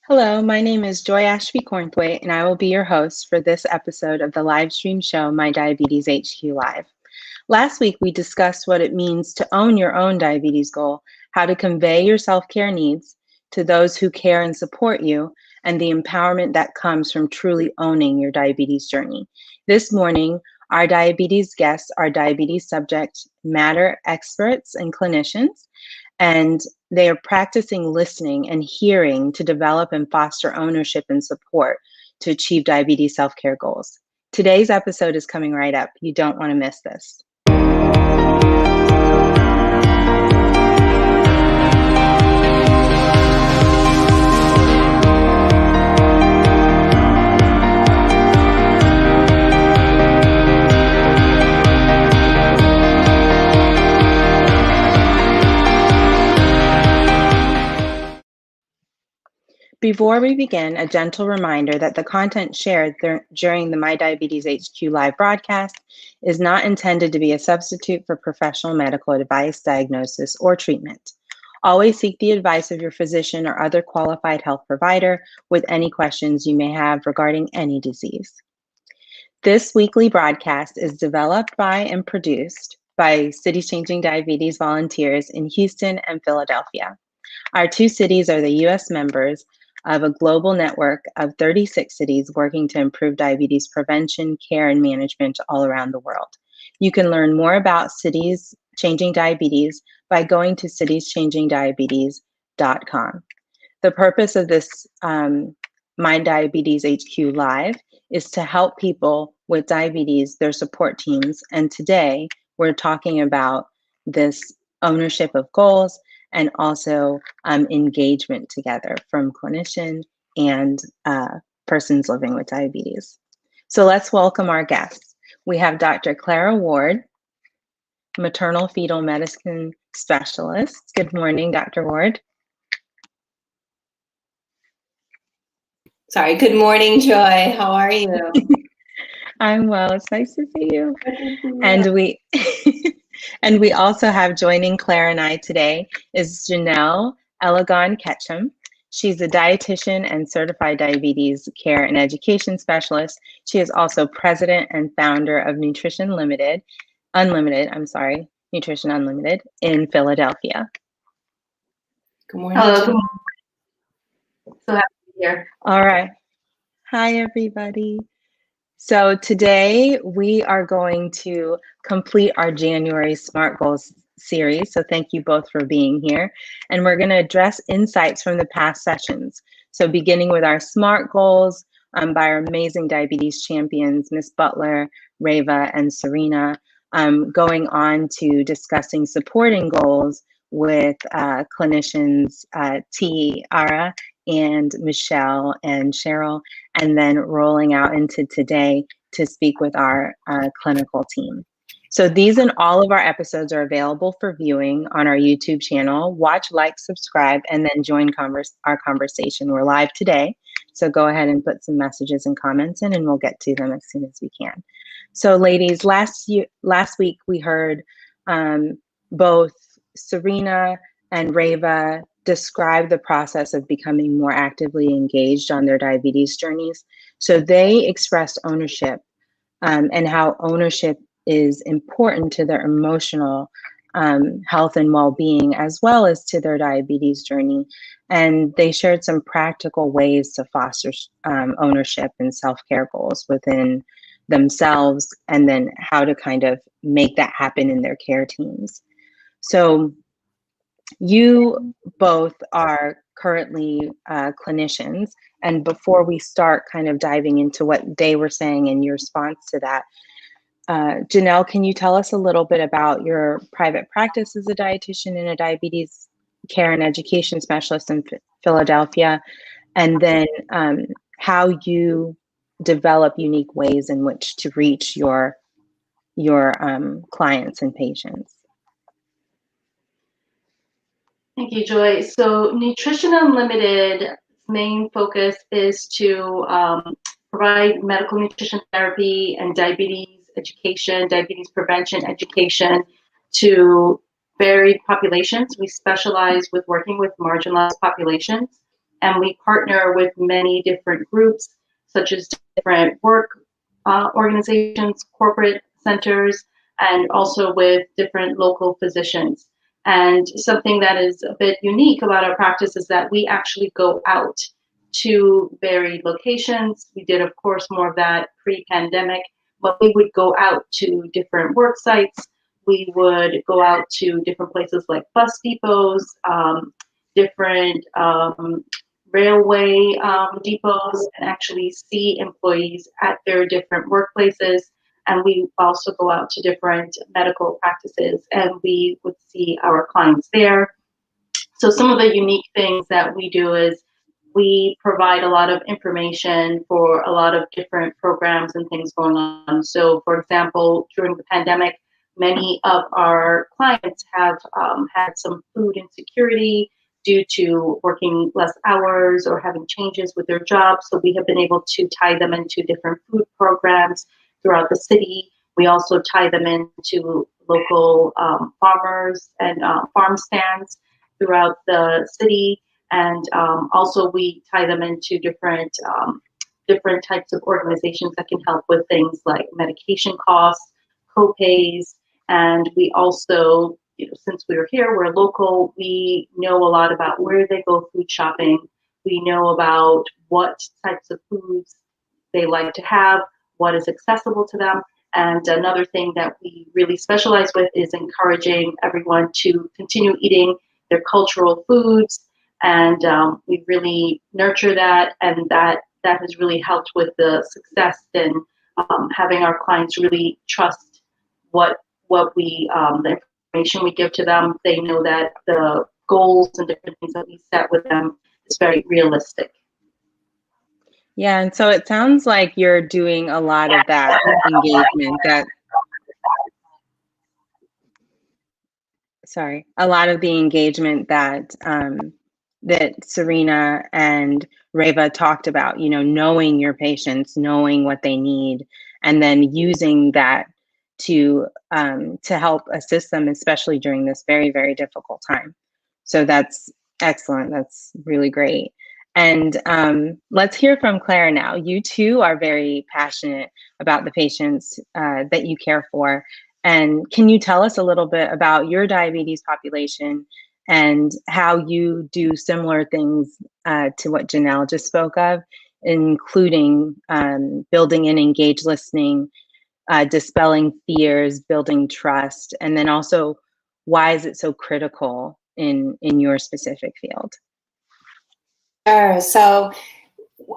Hello, my name is Joy Ashby Cornthwaite, and I will be your host for this episode of the live stream show, MyDiabetesHQ Live. Last week, we discussed what it means to own your own diabetes goal, how to convey your self-care needs to those who care and support you, and the empowerment that comes from truly owning your diabetes journey. This morning, our diabetes guests are diabetes subject matter experts and clinicians, and they are practicing listening and hearing to develop and foster ownership and support to achieve diabetes self-care goals. Today's episode is coming right up. You don't want to miss this. Before we begin, a gentle reminder that the content shared during the MyDiabetesHQ Live broadcast is not intended to be a substitute for professional medical advice, diagnosis, or treatment. Always seek the advice of your physician or other qualified health provider with any questions you may have regarding any disease. This weekly broadcast is developed by and produced by Cities Changing Diabetes volunteers in Houston and Philadelphia. Our two cities are the U.S. members of a global network of 36 cities working to improve diabetes prevention, care, and management all around the world. You can learn more about Cities Changing Diabetes by going to citieschangingdiabetes.com. The purpose of this MyDiabetesHQ Live is to help people with diabetes, their support teams, and today we're talking about this ownership of goals and also engagement together from clinician and persons living with diabetes. So let's welcome our guests. We have Dr. Clara Ward, Maternal-Fetal Medicine Specialist. Good morning, Dr. Ward. Sorry, good morning, Joy. How are you? I'm well, it's nice to see you. And we also have joining Clara and I today is Janelle Eligon-Ketchum. She's a dietitian and certified diabetes care and education specialist. She is also president and founder of Nutrition Unlimited in Philadelphia. Good morning. Hello. So happy to be here. All right. Hi, everybody. So today we are going to complete our January SMART Goals series. So thank you both for being here. And we're going to address insights from the past sessions. So beginning with our SMART Goals by our amazing diabetes champions, Ms. Butler, Reva, and Serena, going on to discussing supporting goals with clinicians Tiara and Michelle and Cheryl, and then rolling out into today to speak with our clinical team. So these and all of our episodes are available for viewing on our YouTube channel. Watch, like, subscribe, and then join our conversation. We're live today, so go ahead and put some messages and comments in, and we'll get to them as soon as we can. So ladies, last week we heard both Serena and Reva describe the process of becoming more actively engaged on their diabetes journeys. So they expressed ownership and how ownership is important to their emotional health and well-being, as well as to their diabetes journey. And they shared some practical ways to foster ownership and self-care goals within themselves, and then how to kind of make that happen in their care teams. So you both are currently clinicians, and before we start kind of diving into what they were saying in your response to that, Janelle, can you tell us a little bit about your private practice as a dietitian and a diabetes care and education specialist in Philadelphia, and then how you develop unique ways in which to reach your clients and patients? Thank you, Joy. So Nutrition Unlimited's main focus is to provide medical nutrition therapy and diabetes education, diabetes prevention education to varied populations. We specialize with working with marginalized populations and we partner with many different groups, such as different work organizations, corporate centers, and also with different local physicians. And something that is a bit unique about our practice is that we actually go out to varied locations. We did, of course, more of that pre-pandemic, but we would go out to different work sites. We would go out to different places like bus depots, different railway depots, and actually see employees at their different workplaces. And we also go out to different medical practices and we would see our clients there. So some of the unique things that we do is we provide a lot of information for a lot of different programs and things going on. So for example, during the pandemic, many of our clients have had some food insecurity due to working less hours or having changes with their jobs. So we have been able to tie them into different food programs throughout the city. We also tie them into local farmers and farm stands throughout the city. And also we tie them into different types of organizations that can help with things like medication costs, co-pays. And we also, since we're here, we're local, we know a lot about where they go food shopping. We know about what types of foods they like to have, what is accessible to them. And another thing that we really specialize with is encouraging everyone to continue eating their cultural foods. And we really nurture that, and that has really helped with the success in having our clients really trust what we the information we give to them. They know that the goals and different things that we set with them is very realistic. Yeah, and so it sounds like you're doing a lot of that engagement, a lot of the engagement that that Serena and Reva talked about, knowing your patients, knowing what they need, and then using that to help assist them, especially during this very, very difficult time. So that's excellent. That's really great. And let's hear from Clara now. You too are very passionate about the patients that you care for. And can you tell us a little bit about your diabetes population and how you do similar things to what Janelle just spoke of, including building in engaged listening, dispelling fears, building trust, and then also why is it so critical in your specific field? Sure. So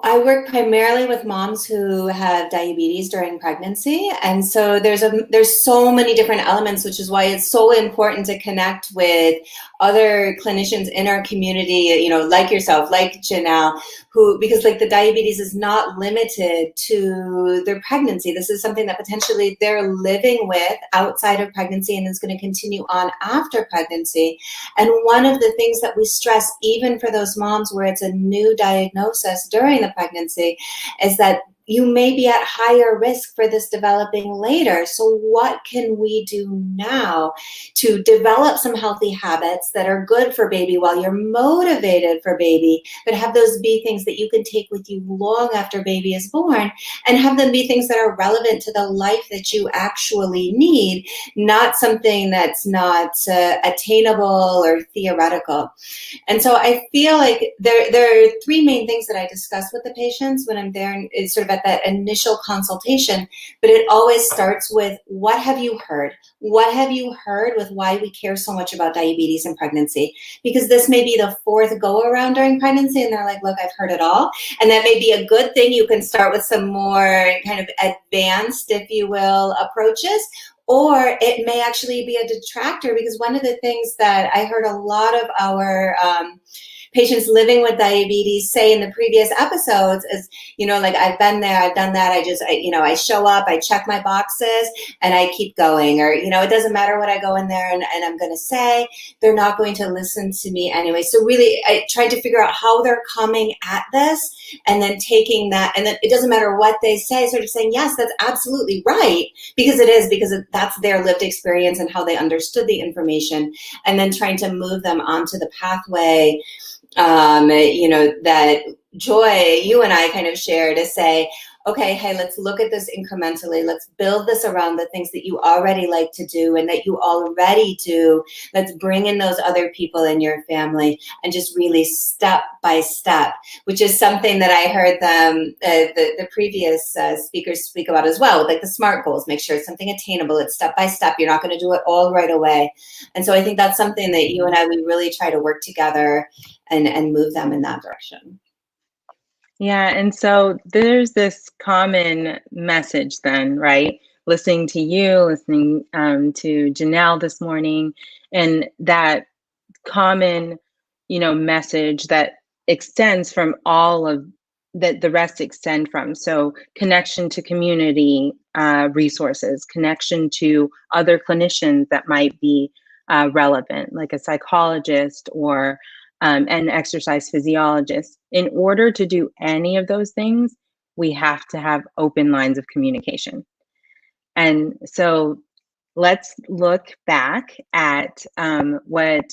I work primarily with moms who have diabetes during pregnancy. And so there's so many different elements, which is why it's so important to connect with other clinicians in our community, like yourself, like Janelle, because like the diabetes is not limited to their pregnancy. This is something that potentially they're living with outside of pregnancy and is going to continue on after pregnancy. And one of the things that we stress, even for those moms where it's a new diagnosis during the pregnancy, is that you may be at higher risk for this developing later. So what can we do now to develop some healthy habits that are good for baby while you're motivated for baby, but have those be things that you can take with you long after baby is born, and have them be things that are relevant to the life that you actually need, not something that's not attainable or theoretical. And so I feel like there are three main things that I discuss with the patients when I'm there, is sort of at that initial consultation, but it always starts with, what have you heard? What have you heard with why we care so much about diabetes in pregnancy? Because this may be the fourth go around during pregnancy and they're like, look, I've heard it all. And that may be a good thing. You can start with some more kind of advanced, if you will, approaches. Or it may actually be a detractor, because one of the things that I heard a lot of our patients living with diabetes say in the previous episodes is, like, I've been there, I've done that. I show up, I check my boxes and I keep going, or, it doesn't matter what I go in there and I'm going to say, they're not going to listen to me anyway. So really I tried to figure out how they're coming at this and then taking that, and then it doesn't matter what they say, sort of saying, yes, that's absolutely right, because that's their lived experience and how they understood the information, and then trying to move them onto the pathway that Joy, you and I kind of share to say, okay, hey, let's look at this incrementally. Let's build this around the things that you already like to do and that you already do. Let's bring in those other people in your family and just really step by step, which is something that I heard them, the previous speakers speak about as well, like the SMART goals. Make sure it's something attainable. It's step by step. You're not going to do it all right away. And so I think that's something that you and I, we really try to work together and move them in that direction. Yeah, and so there's this common message then, right? Listening to you, listening to Janelle this morning, and that common, message that extends from all of that the rest extend from. So connection to community resources, connection to other clinicians that might be relevant, like a psychologist or an exercise physiologist. In order to do any of those things, we have to have open lines of communication. And so let's look back at what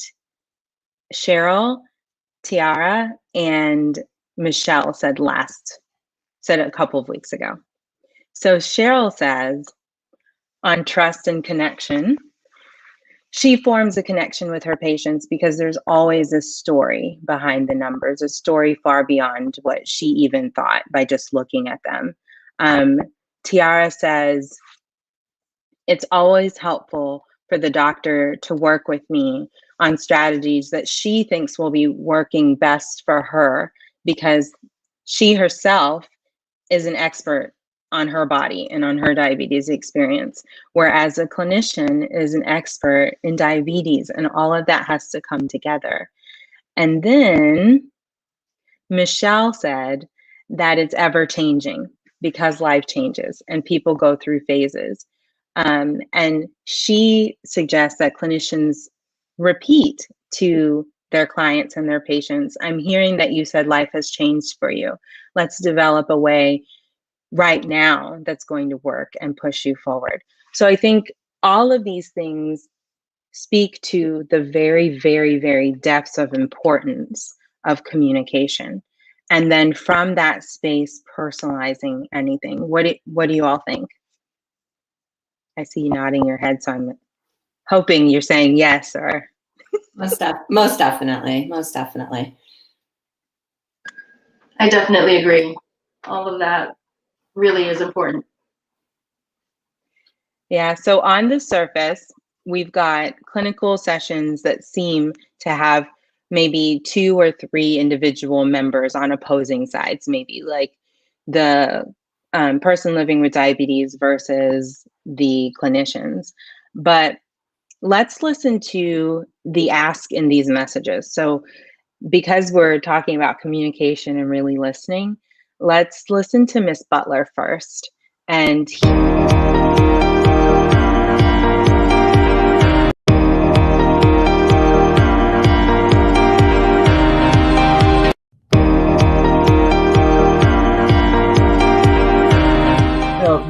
Cheryl, Tiara, and Michelle said a couple of weeks ago. So Cheryl says, on trust and connection, she forms a connection with her patients because there's always a story behind the numbers, a story far beyond what she even thought by just looking at them. Tiara says, it's always helpful for the doctor to work with me on strategies that she thinks will be working best for her because she herself is an expert on her body and on her diabetes experience, whereas a clinician is an expert in diabetes, and all of that has to come together. And then Michelle said that it's ever changing because life changes and people go through phases. And she suggests that clinicians repeat to their clients and their patients, I'm hearing that you said life has changed for you. Let's develop a way right now that's going to work and push you forward. So I think all of these things speak to the very, very, very depths of importance of communication. And then from that space, personalizing anything. What do you all think? I see you nodding your head, so I'm hoping you're saying yes or. Most definitely. I definitely agree. All of that really is important. Yeah, so on the surface, we've got clinical sessions that seem to have maybe 2 or 3 individual members on opposing sides, maybe like the person living with diabetes versus the clinicians. But let's listen to the ask in these messages. So because we're talking about communication and really listening, let's listen to Miss Butler first. And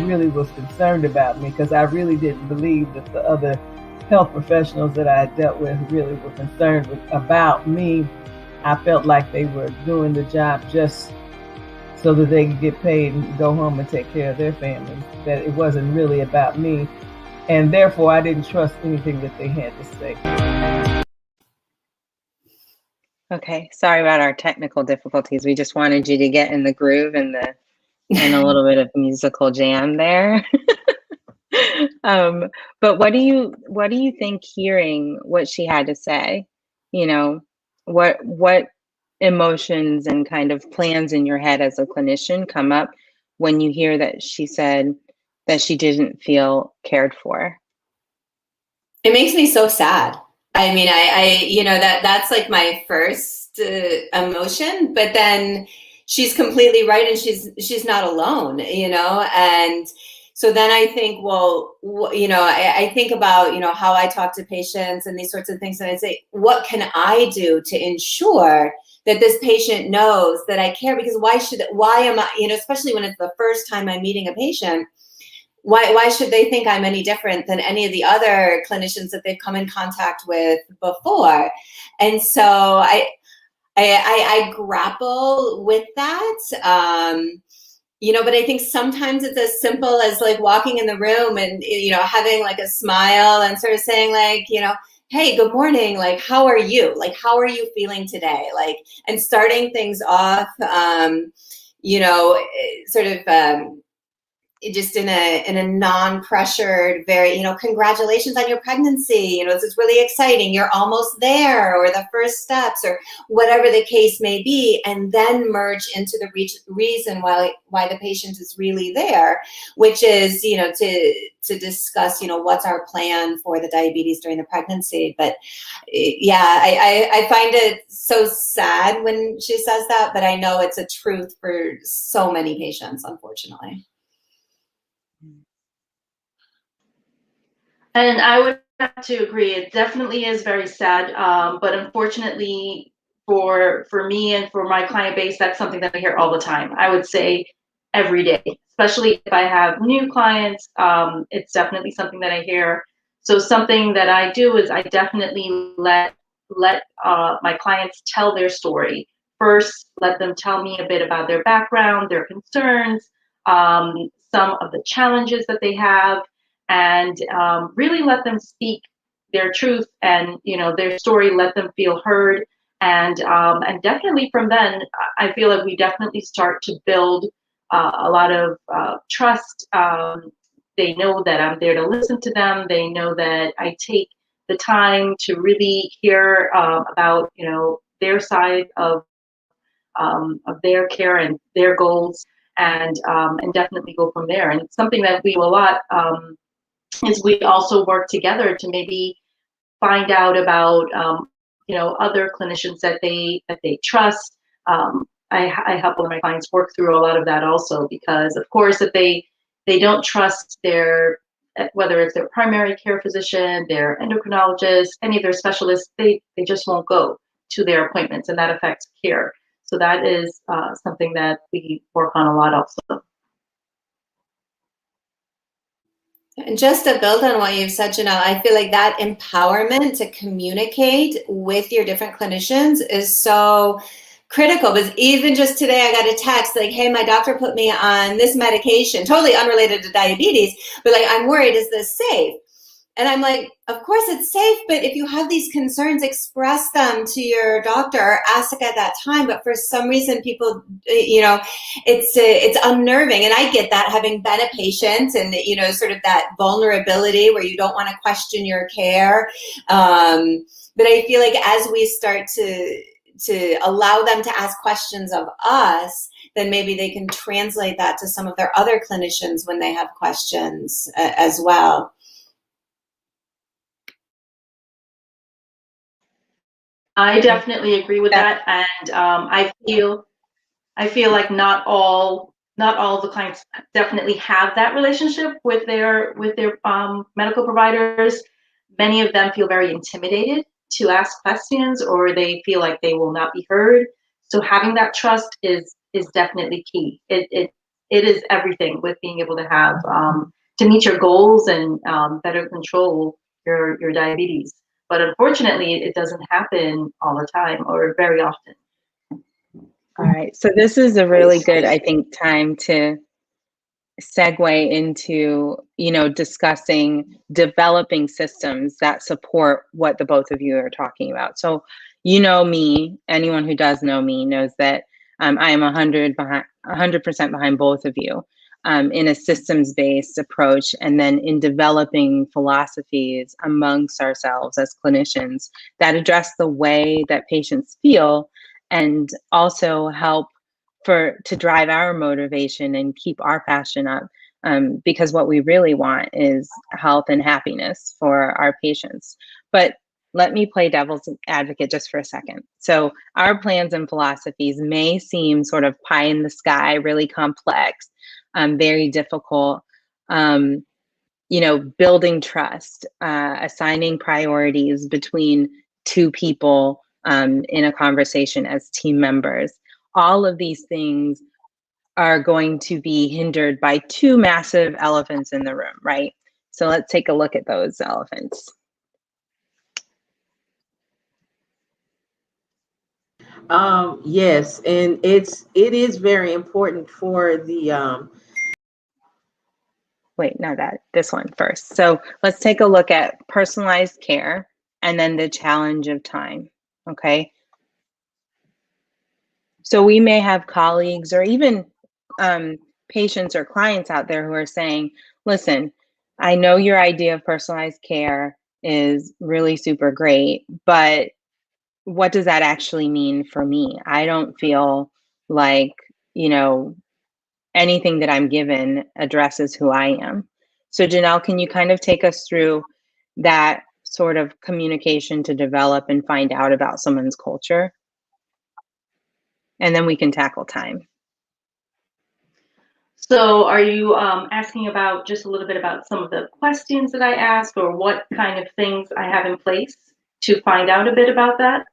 really was concerned about me because I really didn't believe that the other health professionals that I had dealt with really were concerned about me. I felt like they were doing the job just so that they could get paid and go home and take care of their families, that it wasn't really about me. And therefore, I didn't trust anything that they had to say. Okay, sorry about our technical difficulties. We just wanted you to get in the groove and a little bit of musical jam there. But what do you think hearing what she had to say? What emotions and kind of plans in your head as a clinician come up when you hear that she said that she didn't feel cared for? It makes me so sad. I mean, that's like my first emotion, but then she's completely right, and she's not alone, and so then I think, well, I think about, how I talk to patients and these sorts of things, and I say, what can I do to ensure that this patient knows that I care? Because why am I, especially when it's the first time I'm meeting a patient, why should they think I'm any different than any of the other clinicians that they've come in contact with before? And so I grapple with that. You know, but I think sometimes it's as simple as like walking in the room and, you know, having like a smile and sort of saying like, you know, hey, good morning. Like, how are you? Like, how are you feeling today? Like, and starting things off, you know, sort of, just in a non-pressured, very, you know, congratulations on your pregnancy, you know, this is really exciting, you're almost there, or the first steps, or whatever the case may be, and then merge into the reason why the patient is really there, which is, you know, to discuss, you know, what's our plan for the diabetes during the pregnancy. But yeah, I find it so sad when she says that, but I know it's a truth for so many patients, unfortunately. And I would have to agree. It definitely is very sad, but unfortunately, for me and for my client base, that's something that I hear all the time. I would say every day, especially if I have new clients. It's definitely something that I hear. So something that I do is I definitely let my clients tell their story first. Let them tell me a bit about their background, their concerns, some of the challenges that they have, and really let them speak their truth and, you know, their story. Let them feel heard, and definitely from then, I feel like we definitely start to build a lot of trust. They know that I'm there to listen to them. They know that I take the time to really hear about, you know, their side of their care and their goals, and definitely go from there. And something that we do a lot. Is we also work together to maybe find out about you know, other clinicians that they trust. I help one of my clients work through a lot of that also, because of course if they don't trust their, whether it's their primary care physician, their endocrinologist, any of their specialists, they just won't go to their appointments, and that affects care. So that is something that we work on a lot also. And just to build on what you've said, Janelle, I feel like that empowerment to communicate with your different clinicians is so critical. Because even just today, I got a text like, hey, my doctor put me on this medication, totally unrelated to diabetes, but like, I'm worried, is this safe? And I'm like, of course it's safe, but if you have these concerns, express them to your doctor or ask at that time. But for some reason, people, you know, it's unnerving. And I get that, having been a patient, and, you know, sort of that vulnerability where you don't want to question your care. But I feel like as we start to allow them to ask questions of us, then maybe they can translate that to some of their other clinicians when they have questions as well. I definitely agree with that, and I feel like not all the clients definitely have that relationship with their medical providers. Many of them feel very intimidated to ask questions, or they feel like they will not be heard. So having that trust is definitely key. It is everything with being able to have to meet your goals and better control your diabetes. But unfortunately, it doesn't happen all the time or very often. All right, so this is a really good, I think, time to segue into, you know, discussing developing systems that support what the both of you are talking about. So, you know me, anyone who does know me knows that I am 100% behind both of you in a systems-based approach, and then in developing philosophies amongst ourselves as clinicians that address the way that patients feel, and also help to drive our motivation and keep our passion up, because what we really want is health and happiness for our patients. But let me play devil's advocate just for a second. So our plans and philosophies may seem sort of pie in the sky, really complex, very difficult, you know, building trust, assigning priorities between two people in a conversation as team members. All of these things are going to be hindered by two massive elephants in the room, right? So let's take a look at those elephants. Yes, and it is very important for the Wait, no, this one first. So let's take a look at personalized care and then the challenge of time, okay? So we may have colleagues or even patients or clients out there who are saying, listen, I know your idea of personalized care is really super great, but what does that actually mean for me? I don't feel like, you know, anything that I'm given addresses who I am. So Janelle, can you kind of take us through that sort of communication to develop and find out about someone's culture? And then we can tackle time. So are you asking about just a little bit about some of the questions that I ask, or what kind of things I have in place to find out a bit about that?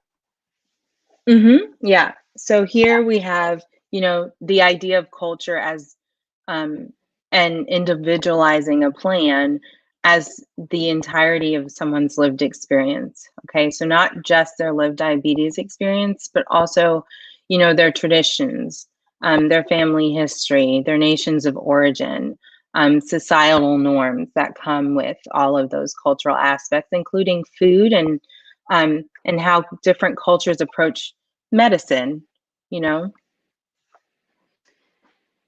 Yeah. So here we have, you know, the idea of culture as and individualizing a plan as the entirety of someone's lived experience. Okay. So not just their lived diabetes experience, but also, you know, their traditions, their family history, their nations of origin, societal norms that come with all of those cultural aspects, including food and how different cultures approach medicine, you know?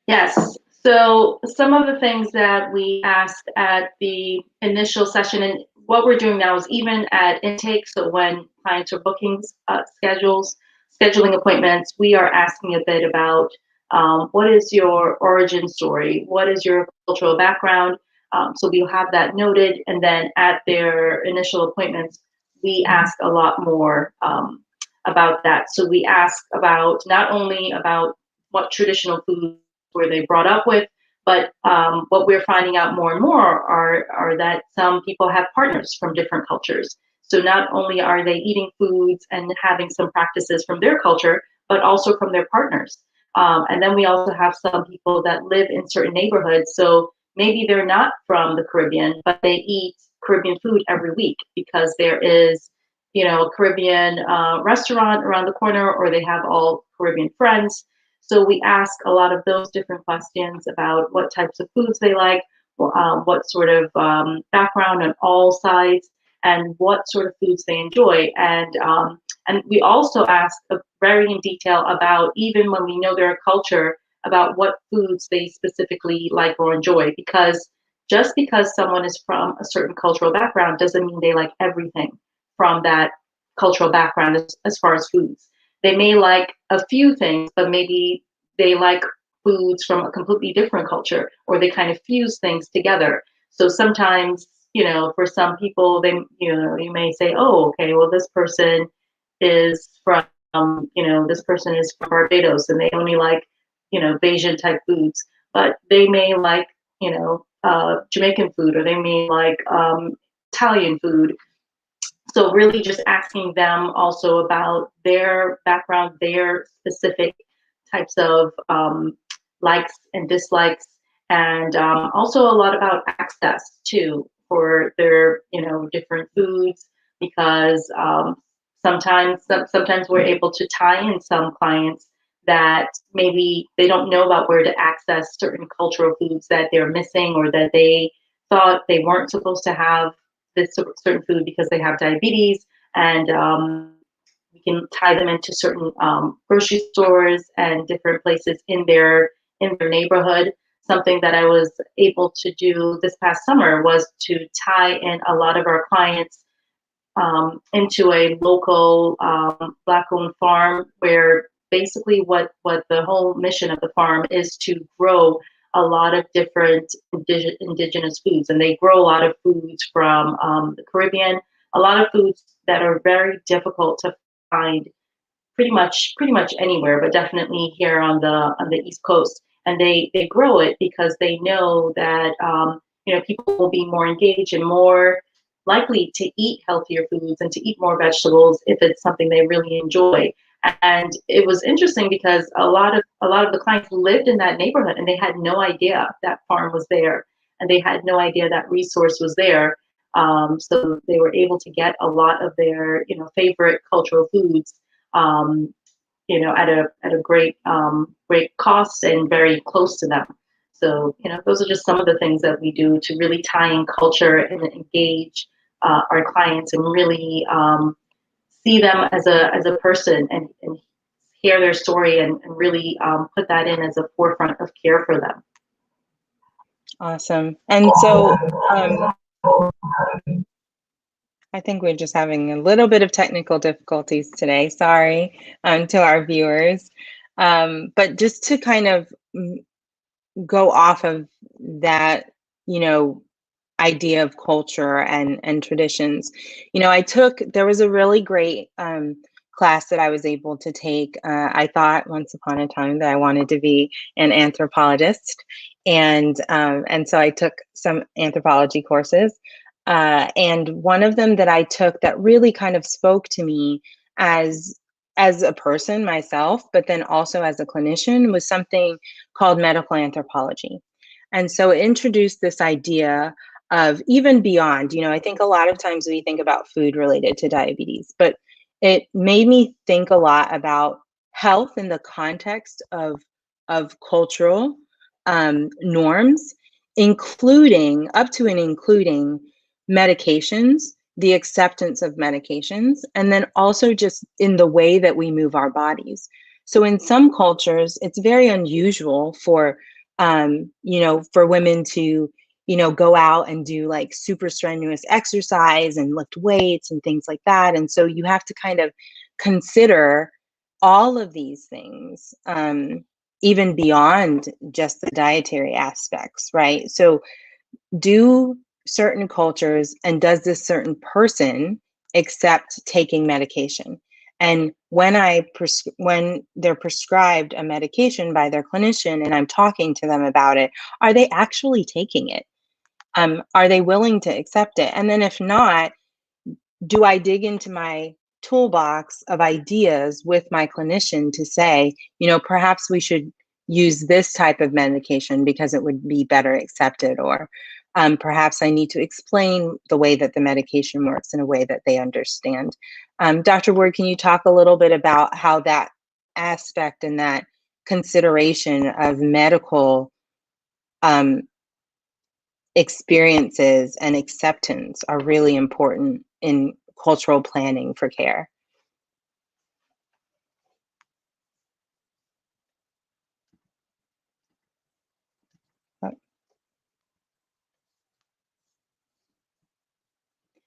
Yes. So some of the things that we asked at the initial session, and what we're doing now is even at intake, so when clients are booking scheduling appointments, we are asking a bit about what is your origin story? What is your cultural background? So we'll have that noted, and then at their initial appointments, we ask a lot more about that. So we ask about not only about what traditional foods were they brought up with, but what we're finding out more and more are that some people have partners from different cultures. So not only are they eating foods and having some practices from their culture, but also from their partners. And then we also have some people that live in certain neighborhoods. So maybe they're not from the Caribbean, but they eat Caribbean food every week because there is, you know, a Caribbean restaurant around the corner, or they have all Caribbean friends. So we ask a lot of those different questions about what types of foods they like, what sort of background on all sides, and what sort of foods they enjoy. And we also ask very in detail about, even when we know their culture, about what foods they specifically like or enjoy. Because just because someone is from a certain cultural background doesn't mean they like everything from that cultural background as far as foods. They may like a few things, but maybe they like foods from a completely different culture, or they kind of fuse things together. So sometimes, you know, for some people, they, you know, you may say, oh, okay, well, this person is from, you know, this person is from Barbados and they only like, you know, Bayesian type foods, but they may like, you know, Jamaican food, or they may like Italian food. So really just asking them also about their background, their specific types of likes and dislikes, and also a lot about access too for their, you know, different foods, because sometimes we're able to tie in some clients that maybe they don't know about where to access certain cultural foods that they're missing, or that they thought they weren't supposed to have this certain food because they have diabetes. And we can tie them into certain grocery stores and different places in their neighborhood. Something that I was able to do this past summer was to tie in a lot of our clients into a local Black-owned farm, where basically what the whole mission of the farm is to grow a lot of different indigenous foods. And they grow a lot of foods from the Caribbean, a lot of foods that are very difficult to find pretty much anywhere, but definitely here on the East Coast. And they grow it because they know that you know, people will be more engaged and more likely to eat healthier foods and to eat more vegetables if it's something they really enjoy. And it was interesting because a lot of the clients lived in that neighborhood and they had no idea that farm was there, and they had no idea that resource was there. So they were able to get a lot of their, you know, favorite cultural foods you know, at a great great cost and very close to them. So, you know, those are just some of the things that we do to really tie in culture and engage our clients and really see them as a person and hear their story and really put that in as a forefront of care for them. Awesome. And so I think we're just having a little bit of technical difficulties today. Sorry to our viewers. But just to kind of go off of that, you know, idea of culture and traditions. You know, there was a really great class that I was able to take. I thought once upon a time that I wanted to be an anthropologist. And so I took some anthropology courses. And one of them that I took that really kind of spoke to me as a person myself, but then also as a clinician, was something called medical anthropology. And so it introduced this idea of even beyond, you know, I think a lot of times we think about food related to diabetes, but it made me think a lot about health in the context of cultural norms, including up to and including medications, the acceptance of medications, and then also just in the way that we move our bodies. So in some cultures, it's very unusual for, you know, for women to, you know, go out and do like super strenuous exercise and lift weights and things like that. And so you have to kind of consider all of these things, even beyond just the dietary aspects, right? So do certain cultures and does this certain person accept taking medication? And when they're prescribed a medication by their clinician and I'm talking to them about it, are they actually taking it? Are they willing to accept it? And then if not, do I dig into my toolbox of ideas with my clinician to say, you know, perhaps we should use this type of medication because it would be better accepted, or perhaps I need to explain the way that the medication works in a way that they understand. Dr. Ward, can you talk a little bit about how that aspect and that consideration of medical experiences and acceptance are really important in cultural planning for care?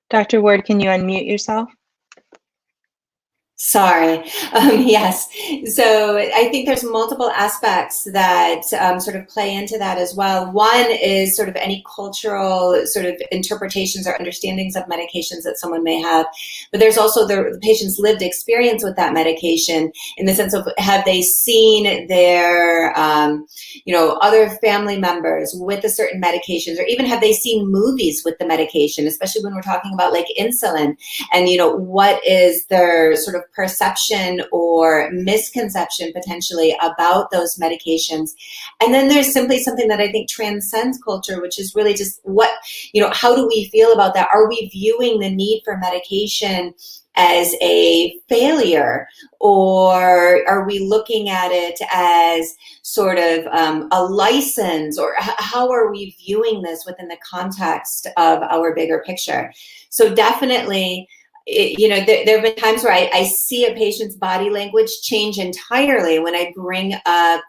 Dr. Ward, can you unmute yourself? Sorry. Yes. So I think there's multiple aspects that sort of play into that as well. One is sort of any cultural sort of interpretations or understandings of medications that someone may have. But there's also the patient's lived experience with that medication, in the sense of, have they seen their, you know, other family members with a certain medications, or even have they seen movies with the medication, especially when we're talking about like insulin, and, you know, what is their sort of perception or misconception potentially about those medications. And then there's simply something that I think transcends culture, which is really just what, you know, how do we feel about that? Are we viewing the need for medication as a failure, or are we looking at it as sort of a license, or how are we viewing this within the context of our bigger picture? So definitely, you know, there have been times where I see a patient's body language change entirely when I bring up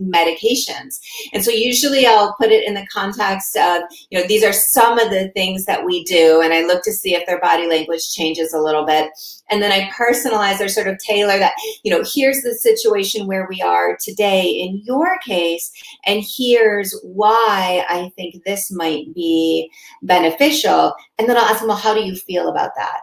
medications. And so usually I'll put it in the context of, you know, these are some of the things that we do, and I look to see if their body language changes a little bit. And then I personalize or sort of tailor that, you know, here's the situation where we are today in your case, and here's why I think this might be beneficial. And then I'll ask them, well, how do you feel about that?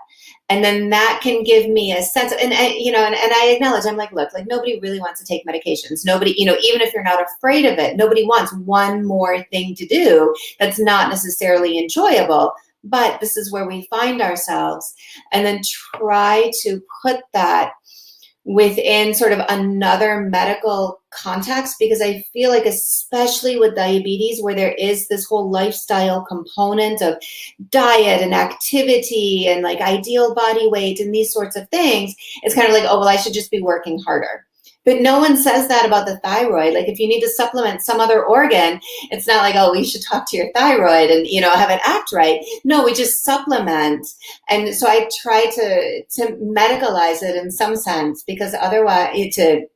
And then that can give me a sense of, and you know, and I acknowledge, I'm like, look, like nobody really wants to take medications. Nobody, you know, even if you're not afraid of it, nobody wants one more thing to do that's not necessarily enjoyable. But this is where we find ourselves, and then try to put that within sort of another medical context, because I feel like, especially with diabetes, where there is this whole lifestyle component of diet and activity and like ideal body weight and these sorts of things, it's kind of like, oh, well, I should just be working harder. But no one says that about the thyroid. Like, if you need to supplement some other organ, it's not like, oh, we should talk to your thyroid and, have it act right. No, we just supplement. And so I try to medicalize it in some sense, because otherwise, to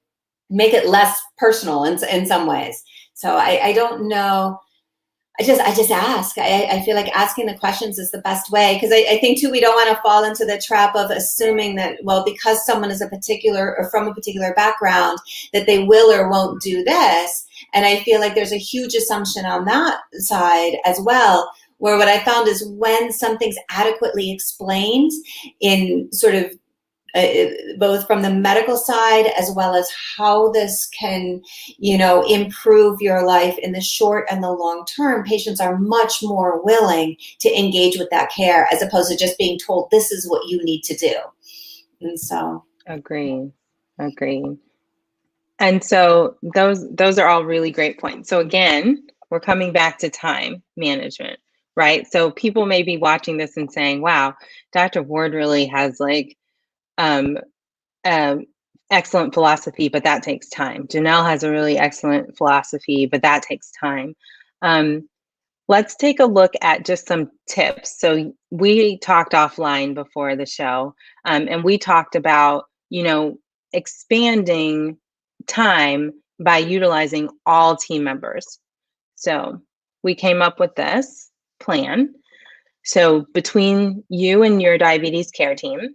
make it less personal in some ways. So I don't know. I just ask. I feel like asking the questions is the best way, because I think too, we don't want to fall into the trap of assuming that, well, because someone is from a particular background, that they will or won't do this. And I feel like there's a huge assumption on that side as well, where what I found is when something's adequately explained in sort of both from the medical side, as well as how this can, improve your life in the short and the long term, patients are much more willing to engage with that care, as opposed to just being told this is what you need to do. And so, Agree. And so those are all really great points. So again, we're coming back to time management, right? So people may be watching this and saying, wow, Dr. Ward really has like excellent philosophy, but that takes time. Janelle has a really excellent philosophy, but that takes time. Let's take a look at just some tips. So we talked offline before the show, and we talked about, expanding time by utilizing all team members. So we came up with this plan. So between you and your diabetes care team,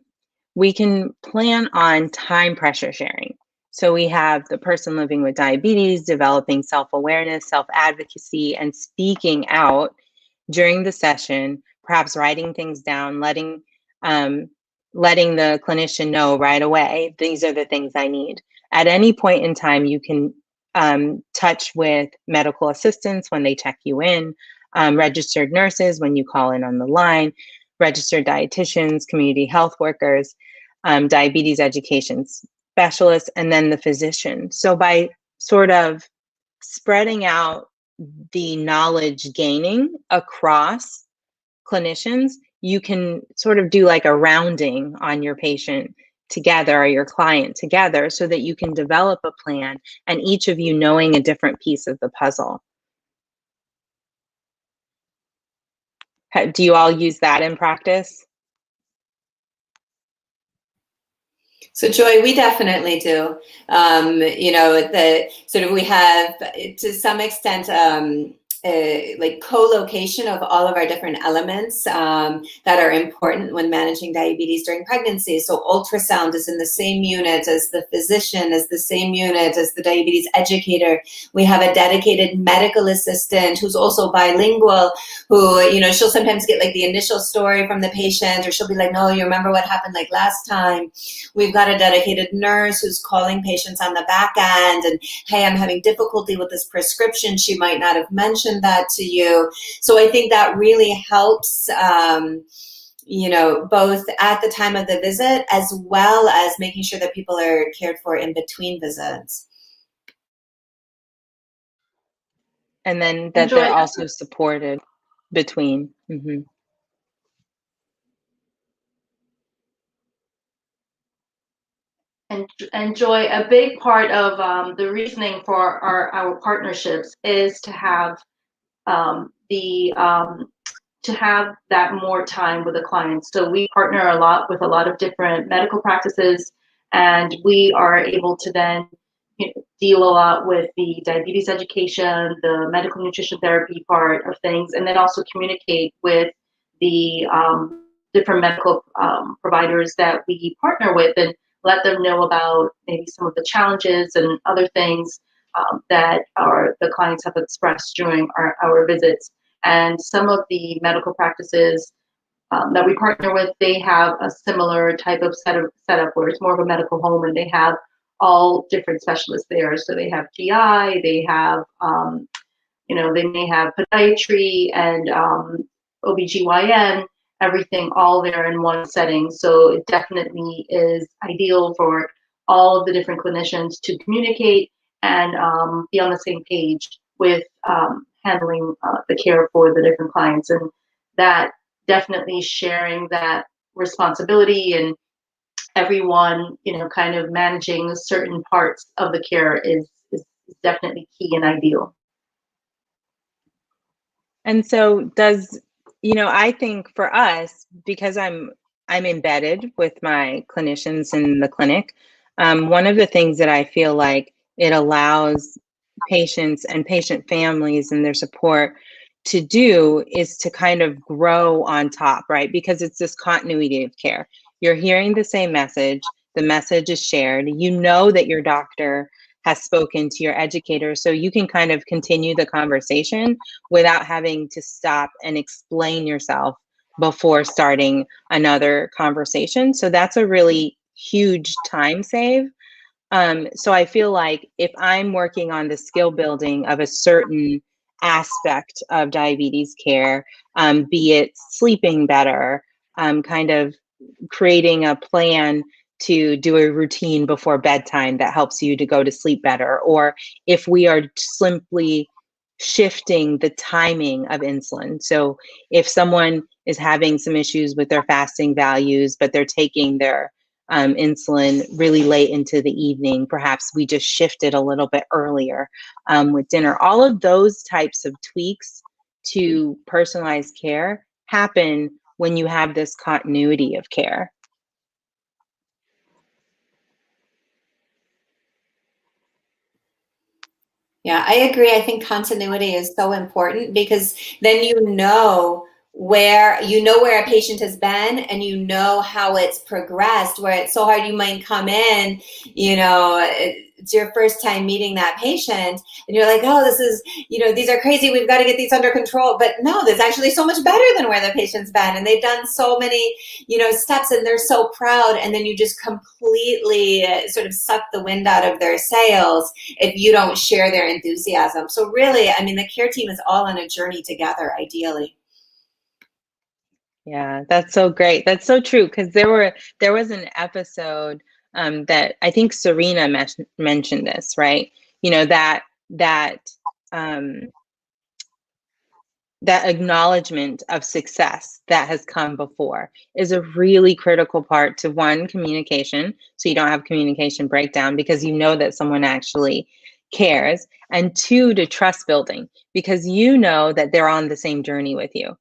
we can plan on time pressure sharing. So we have the person living with diabetes developing self-awareness, self-advocacy, and speaking out during the session, perhaps writing things down, letting the clinician know right away, these are the things I need. At any point in time, you can touch with medical assistants when they check you in, registered nurses when you call in on the line, registered dietitians, community health workers, diabetes education specialists, and then the physician. So by sort of spreading out the knowledge gaining across clinicians, you can sort of do like a rounding on your patient together or your client together, so that you can develop a plan and each of you knowing a different piece of the puzzle. Do you all use that in practice? So Joy, we definitely do. We have, to some extent, like co-location of all of our different elements that are important when managing diabetes during pregnancy. So ultrasound is in the same unit as the physician, is the same unit as the diabetes educator. We have a dedicated medical assistant who's also bilingual, who, she'll sometimes get like the initial story from the patient, or she'll be like, no, you remember what happened like last time? We've got a dedicated nurse who's calling patients on the back end and, hey, I'm having difficulty with this prescription. She might not have mentioned that to you. So I think that really helps, both at the time of the visit, as well as making sure that people are cared for in between visits. And then that they're also supported between. Mm-hmm. And Joy, a big part of the reasoning for our partnerships is to have to have that more time with the clients. So we partner a lot with a lot of different medical practices, and we are able to then deal a lot with the diabetes education, the medical nutrition therapy part of things, and then also communicate with the different medical providers that we partner with, and let them know about maybe some of the challenges and other things that the clients have expressed during our visits. And some of the medical practices that we partner with, they have a similar type of setup where it's more of a medical home, and they have all different specialists there. So they have GI, they have, they may have podiatry and OBGYN, everything all there in one setting. So it definitely is ideal for all of the different clinicians to communicate and be on the same page with handling the care for the different clients. And that definitely sharing that responsibility and everyone, kind of managing certain parts of the care is definitely key and ideal. And so I think for us, because I'm embedded with my clinicians in the clinic, one of the things that I feel like it allows patients and patient families and their support to do is to kind of grow on top, right? Because it's this continuity of care. You're hearing the same message, the message is shared. You know that your doctor has spoken to your educator, so you can kind of continue the conversation without having to stop and explain yourself before starting another conversation. So that's a really huge time save. So I feel like if I'm working on the skill building of a certain aspect of diabetes care, be it sleeping better, kind of creating a plan to do a routine before bedtime that helps you to go to sleep better, or if we are simply shifting the timing of insulin. So if someone is having some issues with their fasting values, but they're taking their insulin really late into the evening, perhaps we just shift it a little bit earlier with dinner. All of those types of tweaks to personalized care happen when you have this continuity of care. Yeah, I agree. I think continuity is so important because then you know where a patient has been and you know how it's progressed, where it's so hard. You might come in, it's your first time meeting that patient and you're like, oh, this is, these are crazy. We've got to get these under control. But no, there's actually so much better than where the patient's been. And they've done so many, steps and they're so proud. And then you just completely sort of suck the wind out of their sails if you don't share their enthusiasm. So really, I mean, the care team is all on a journey together, ideally. Yeah, that's so great. That's so true, because there was an episode that I think Serena mentioned this, right? That acknowledgement of success that has come before is a really critical part to, one, communication, so you don't have communication breakdown because you know that someone actually cares, and two, to trust building, because you know that they're on the same journey with you.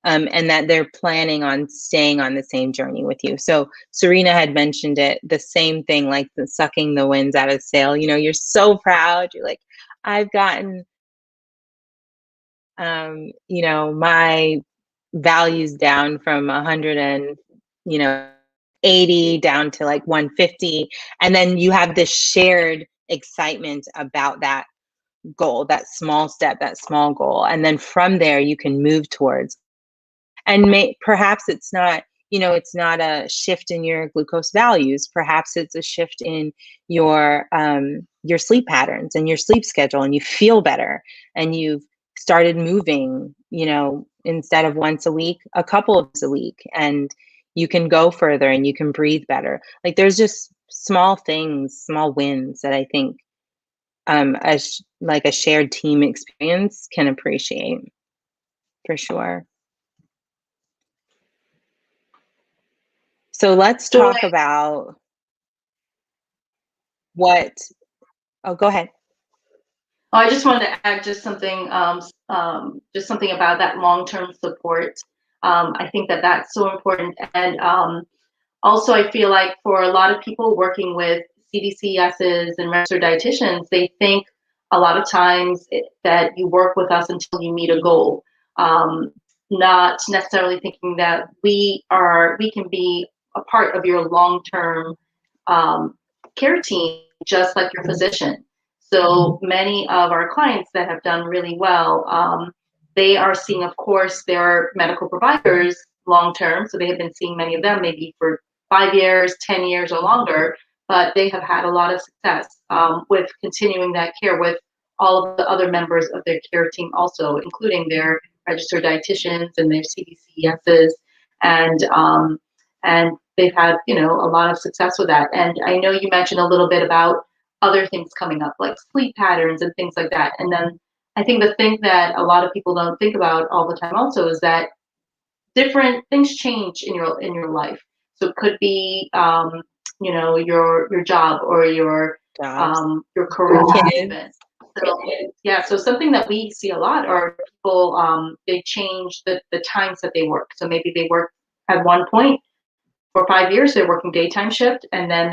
And that they're planning on staying on the same journey with you. So Serena had mentioned it, the same thing, like the sucking the winds out of sail. You're so proud. You're like, I've gotten, my values down from 100 and, 80 down to like 150. And then you have this shared excitement about that goal, that small step, that small goal. And then from there, you can move towards. And perhaps it's not, it's not a shift in your glucose values. Perhaps it's a shift in your sleep patterns and your sleep schedule, and you feel better, and you've started moving, instead of once a week, a couple of a week, and you can go further and you can breathe better. Like, there's just small things, small wins that I think as like a shared team experience can appreciate, for sure. So let's talk about what, oh, go ahead. Oh, I just wanted to add just something about that long-term support. I think that that's so important. And also, I feel like for a lot of people working with CDCESs and registered dietitians, they think a lot of times that you work with us until you meet a goal, not necessarily thinking that we can be a part of your long-term care team, just like your physician. So many of our clients that have done really well, they are seeing, of course, their medical providers long-term. So they have been seeing many of them maybe for 5 years, 10 years or longer, but they have had a lot of success with continuing that care with all of the other members of their care team also, including their registered dietitians and their CDCESs. And they've had, you know, a lot of success with that. And I know you mentioned a little bit about other things coming up, like sleep patterns and things like that. And then I think the thing that a lot of people don't think about all the time also is that different things change in your life. So it could be, you know, your job or your career. Kids. So, yeah, so something that we see a lot are people, they change the times that they work. So maybe they work at one point for 5 years, they're working daytime shift, and then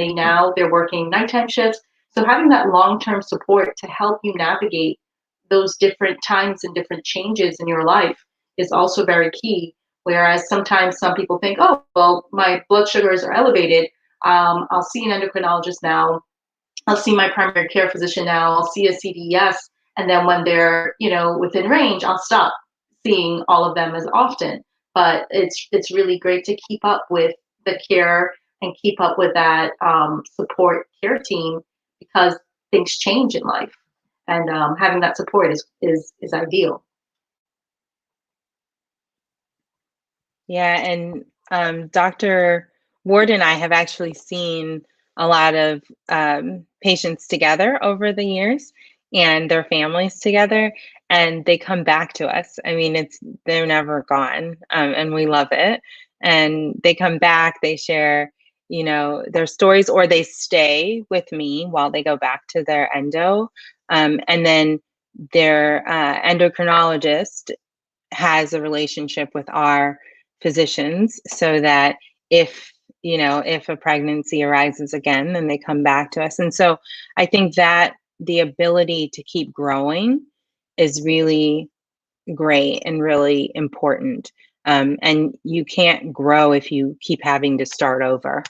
they're working nighttime shifts. So having that long-term support to help you navigate those different times and different changes in your life is also very key. Whereas sometimes some people think, oh, well, my blood sugars are elevated. I'll see an endocrinologist now. I'll see my primary care physician now. I'll see a CDCES, and then when they're, you know, within range, I'll stop seeing all of them as often. But it's really great to keep up with the care and keep up with that support care team, because things change in life, and having that support is ideal. Yeah, and Dr. Ward and I have actually seen a lot of patients together over the years and their families together, and they come back to us. I mean, they're never gone, and we love it. And they come back, they share, you know, their stories, or they stay with me while they go back to their endo. And then their endocrinologist has a relationship with our physicians, so that if, you know, if a pregnancy arises again, then they come back to us. And so I think that the ability to keep growing is really great and really important. And you can't grow if you keep having to start over.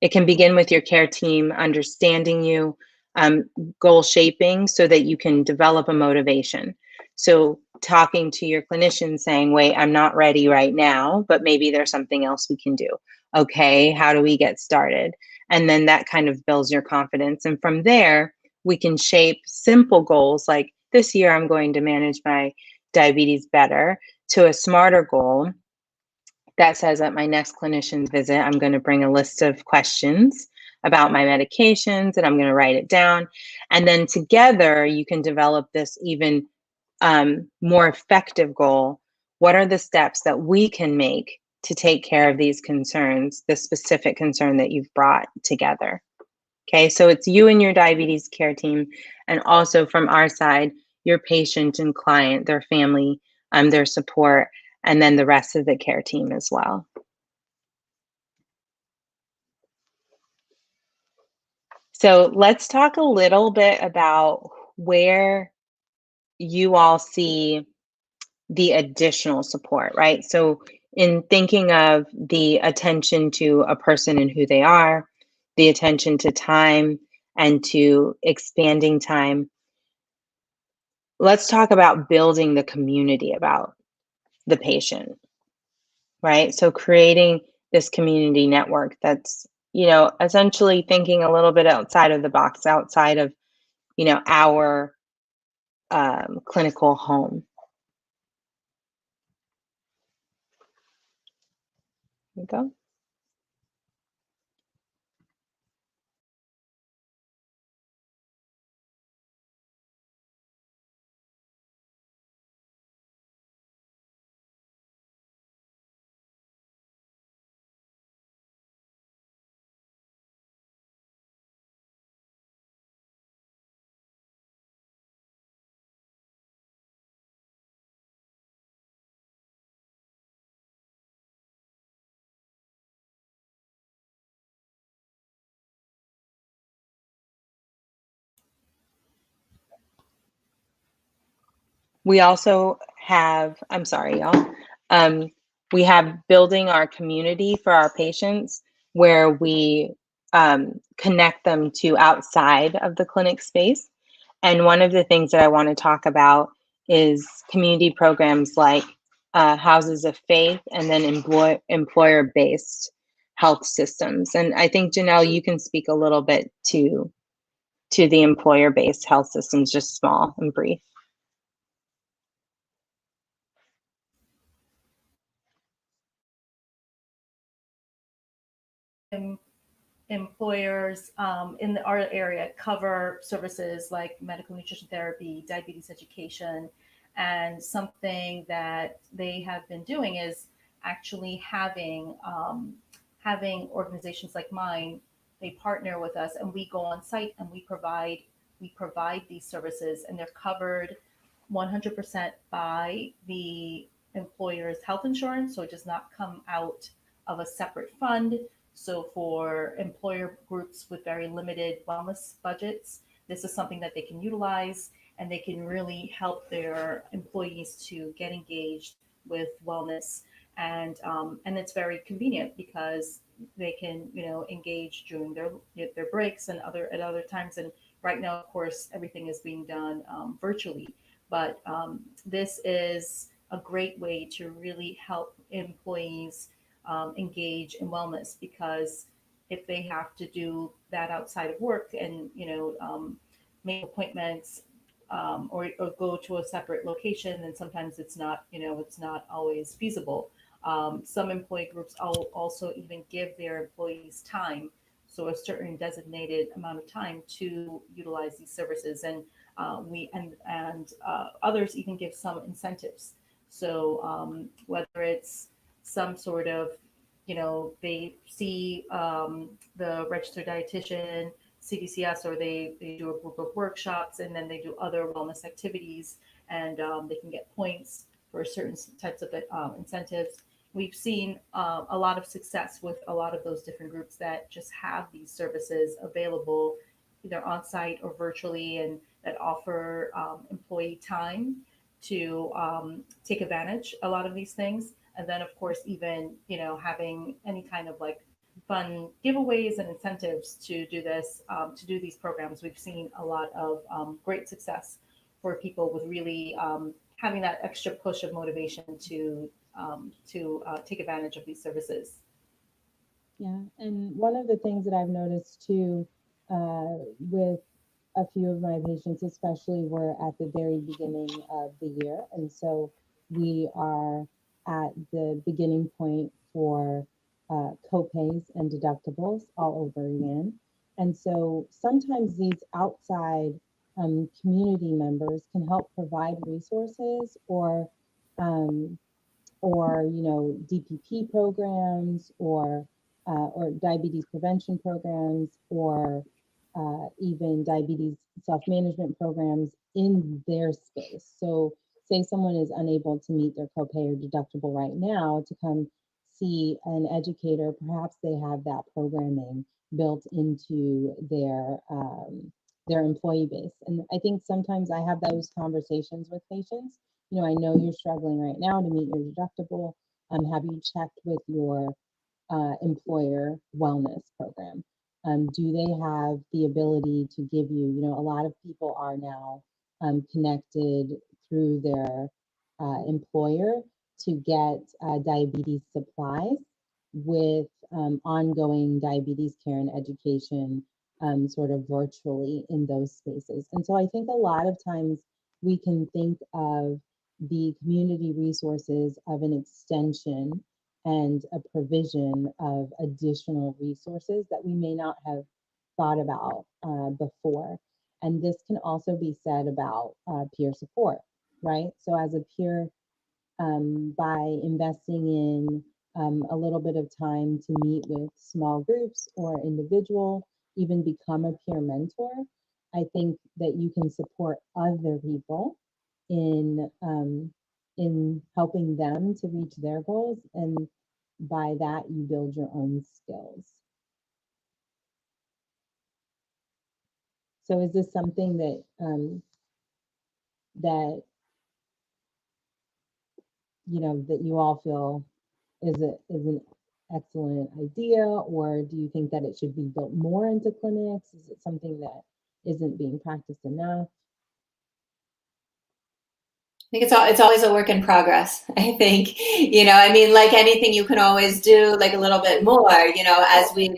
It can begin with your care team understanding you, goal shaping, so that you can develop a motivation. So talking to your clinician saying, wait, I'm not ready right now, but maybe there's something else we can do. Okay, how do we get started? And then that kind of builds your confidence. And from there, we can shape simple goals like, this year I'm going to manage my diabetes better, to a smarter goal that says, at my next clinician's visit, I'm going to bring a list of questions about my medications, and I'm going to write it down. And then together you can develop this even more effective goal. What are the steps that we can make to take care of these concerns, the specific concern that you've brought together? Okay, so it's you and your diabetes care team, and also from our side, your patient and client, their family, their support, and then the rest of the care team as well. So let's talk a little bit about where you all see the additional support, right? So in thinking of the attention to a person and who they are, the attention to time and to expanding time, let's talk about building the community about the patient, right? So creating this community network that's, you know, essentially thinking a little bit outside of the box, outside of, you know, our clinical home. Here we go. We also have, I'm sorry, y'all. We have building our community for our patients, where we connect them to outside of the clinic space. And one of the things that I want to talk about is community programs like houses of faith, and then employer-based health systems. And I think, Janelle, you can speak a little bit to the employer-based health systems, just small and brief. Employers in our area cover services like medical nutrition therapy, diabetes education, and something that they have been doing is actually having organizations like mine. They partner with us, and we go on site and we provide these services, and they're covered 100% by the employer's health insurance, so it does not come out of a separate fund. So for employer groups with very limited wellness budgets, this is something that they can utilize, and they can really help their employees to get engaged with wellness. And it's very convenient because they can, engage during their breaks and at other times. And right now, of course, everything is being done virtually. But this is a great way to really help employees engage in wellness, because if they have to do that outside of work and make appointments or go to a separate location, then sometimes it's not always feasible. Some employee groups also even give their employees time, so a certain designated amount of time to utilize these services, and others even give some incentives. So whether it's some sort of, they see the registered dietitian, CDCES, or they do a group of workshops, and then they do other wellness activities, and they can get points for certain types of incentives. We've seen a lot of success with a lot of those different groups that just have these services available, either on site or virtually, and that offer employee time to take advantage a lot of these things. And then, of course, even having any kind of like fun giveaways and incentives to do this, to do these programs. We've seen a lot of great success for people with really having that extra push of motivation to take advantage of these services. Yeah, and one of the things that I've noticed too, with a few of my patients, especially, were at the very beginning of the year. And so we are at the beginning point for copays and deductibles all over again. And so sometimes these outside community members can help provide resources, um, or DPP programs, or diabetes prevention programs, or even diabetes self-management programs in their space. So say someone is unable to meet their copay or deductible right now to come see an educator, perhaps they have that programming built into their employee base. And I think sometimes I have those conversations with patients. I know you're struggling right now to meet your deductible. Have you checked with your employer wellness program? Do they have the ability to give you, a lot of people are now connected through their employer to get diabetes supplies with ongoing diabetes care and education, sort of virtually in those spaces. And so I think a lot of times we can think of the community resources of an extension and a provision of additional resources that we may not have thought about before. And this can also be said about peer support, right? So as a peer, by investing in a little bit of time to meet with small groups or individual, even become a peer mentor, I think that you can support other people in helping them to reach their goals, and by that you build your own skills. So is this something that that that you all feel is an excellent idea, or do you think that it should be built more into clinics? Is it something that isn't being practiced enough? think it's always a work in progress. I think, I mean, like anything, you can always do like a little bit more, as we,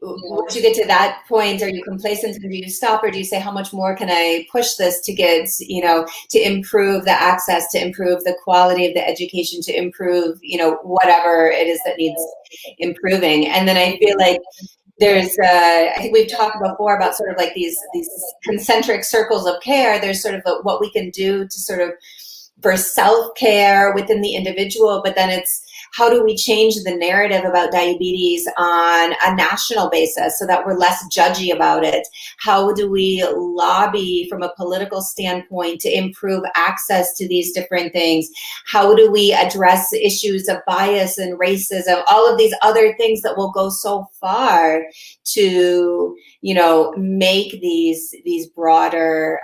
once you get to that point, are you complacent and do you stop, or do you say, how much more can I push this to get, to improve the access, to improve the quality of the education, to improve, whatever it is that needs improving. And then I feel like there's, I think we've talked before about sort of like these concentric circles of care. There's sort of what we can do to sort of for self-care within the individual, but then it's how do we change the narrative about diabetes on a national basis so that we're less judgy about it? How do we lobby from a political standpoint to improve access to these different things? How do we address issues of bias and racism? All of these other things that will go so far to, make these broader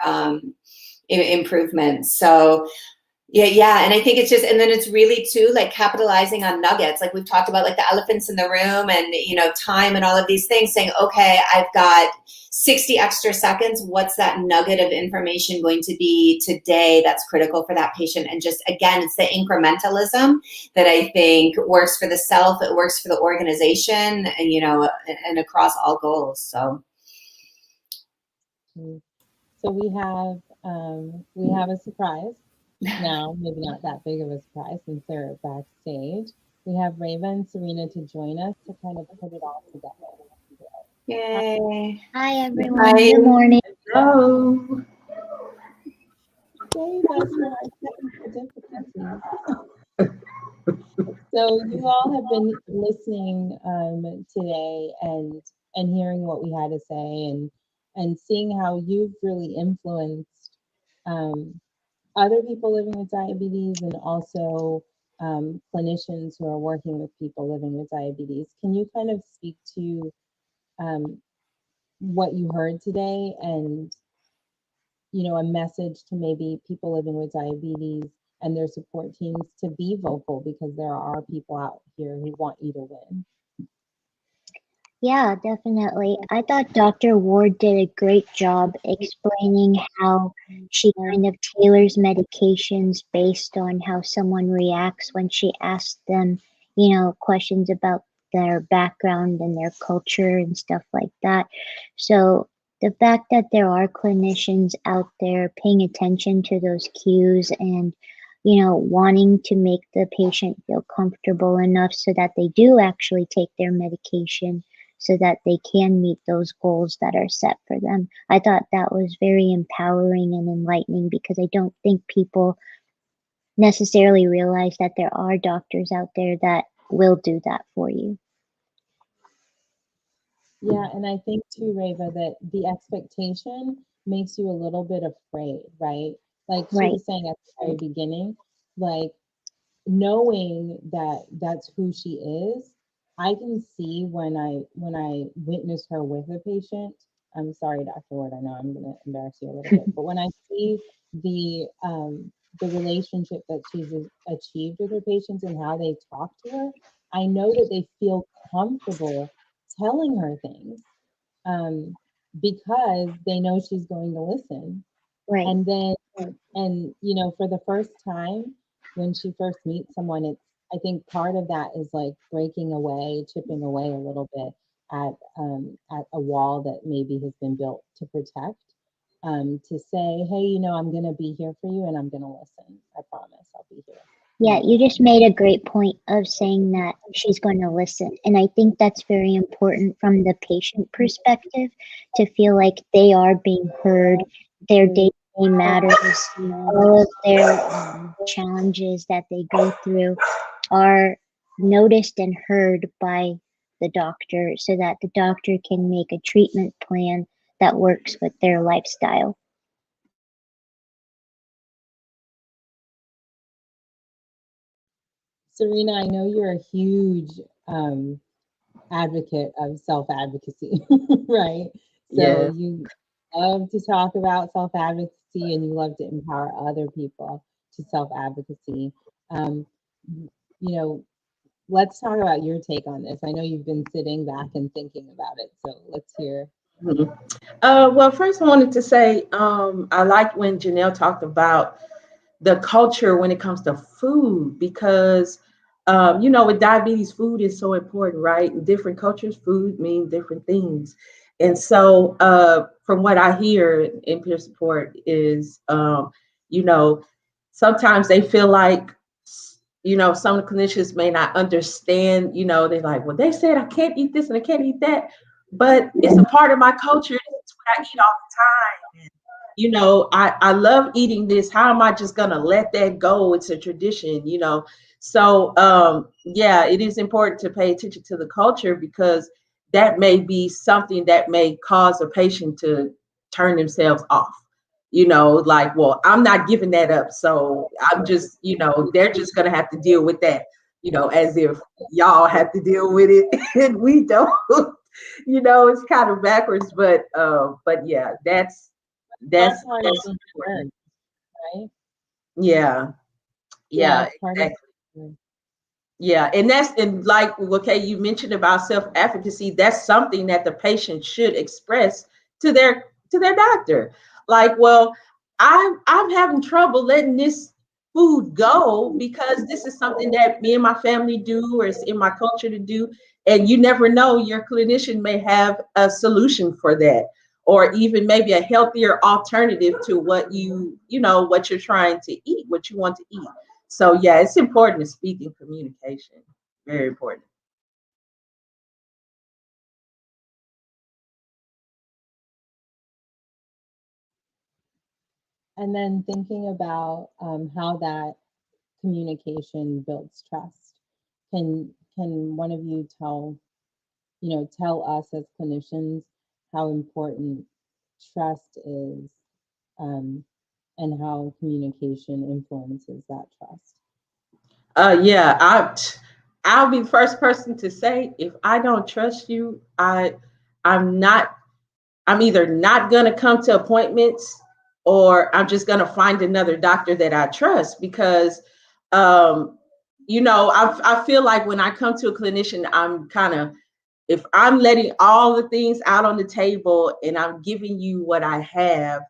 improvements. So yeah. And I think it's just, and then it's really too, like capitalizing on nuggets. Like we've talked about like the elephants in the room and, time and all of these things, saying, okay, I've got 60 extra seconds. What's that nugget of information going to be today that's critical for that patient? And just, again, it's the incrementalism that I think works for the self, it works for the organization, and, and across all goals. So we have a surprise. Now, maybe not that big of a surprise since they're backstage. We have Reva and Serena to join us to kind of put it all together. Yay. Hi, everyone. Hi. Good morning. Hello. Yay, that's for our technical difficulties. So you all have been listening today and hearing what we had to say and seeing how you've really influenced other people living with diabetes and also clinicians who are working with people living with diabetes. Can you kind of speak to what you heard today and, a message to maybe people living with diabetes and their support teams to be vocal, because there are people out here who want you to win? Yeah, definitely. I thought Dr. Ward did a great job explaining how she kind of tailors medications based on how someone reacts when she asks them, questions about their background and their culture and stuff like that. So the fact that there are clinicians out there paying attention to those cues and wanting to make the patient feel comfortable enough so that they do actually take their medication so that they can meet those goals that are set for them. I thought that was very empowering and enlightening, because I don't think people necessarily realize that there are doctors out there that will do that for you. Yeah, and I think too, Reva, that the expectation makes you a little bit afraid, right? Like she was saying at the very beginning, like knowing that that's who she is. I can see when I witness her with a patient. I'm sorry, Dr. Ward, I know I'm going to embarrass you a little bit, but when I see the relationship that she's achieved with her patients and how they talk to her, I know that they feel comfortable telling her things because they know she's going to listen. Right. And then, for the first time, when she first meets someone, I think part of that is like breaking away, chipping away a little bit at a wall that maybe has been built to protect, to say, hey, I'm going to be here for you and I'm going to listen. I promise I'll be here. Yeah, you just made a great point of saying that she's going to listen. And I think that's very important from the patient perspective, to feel like they are being heard, their day-to-day matters, all of their challenges that they go through are noticed and heard by the doctor, so that the doctor can make a treatment plan that works with their lifestyle. Serena, I know you're a huge advocate of self-advocacy, right? So you love to talk about self-advocacy and you love to empower other people to self-advocacy. Let's talk about your take on this. I know you've been sitting back and thinking about it, so let's hear. Well, first I wanted to say I like when Janelle talked about the culture when it comes to food, because with diabetes, food is so important, right? In different cultures, food means different things. And so from what I hear in peer support is, sometimes they feel like, some clinicians may not understand, they're like, well, they said I can't eat this and I can't eat that, but it's a part of my culture. It's what I eat all the time. And, I love eating this. How am I just going to let that go? It's a tradition, So, yeah, it is important to pay attention to the culture, because that may be something that may cause a patient to turn themselves off. Like, well, I'm not giving that up. So I'm just, they're just going to have to deal with that, as if y'all have to deal with it and we don't. It's kind of backwards, but yeah, that's important. Right? Yeah. Yeah, exactly. Yeah, and like, okay, you mentioned about self-efficacy. That's something that the patient should express to their doctor. Like, well, I'm having trouble letting this food go because this is something that me and my family do, or it's in my culture to do. And you never know, your clinician may have a solution for that, or even maybe a healthier alternative to what what you're trying to eat, what you want to eat. So yeah, it's important to speak in communication. Very important. And then thinking about how that communication builds trust. Can one of you tell us as clinicians how important trust is, and how communication influences that trust? Yeah, I'll be the first person to say, if I don't trust you, I'm either not gonna come to appointments, or I'm just gonna find another doctor that I trust, because I feel like when I come to a clinician, if I'm letting all the things out on the table and I'm giving you what I have,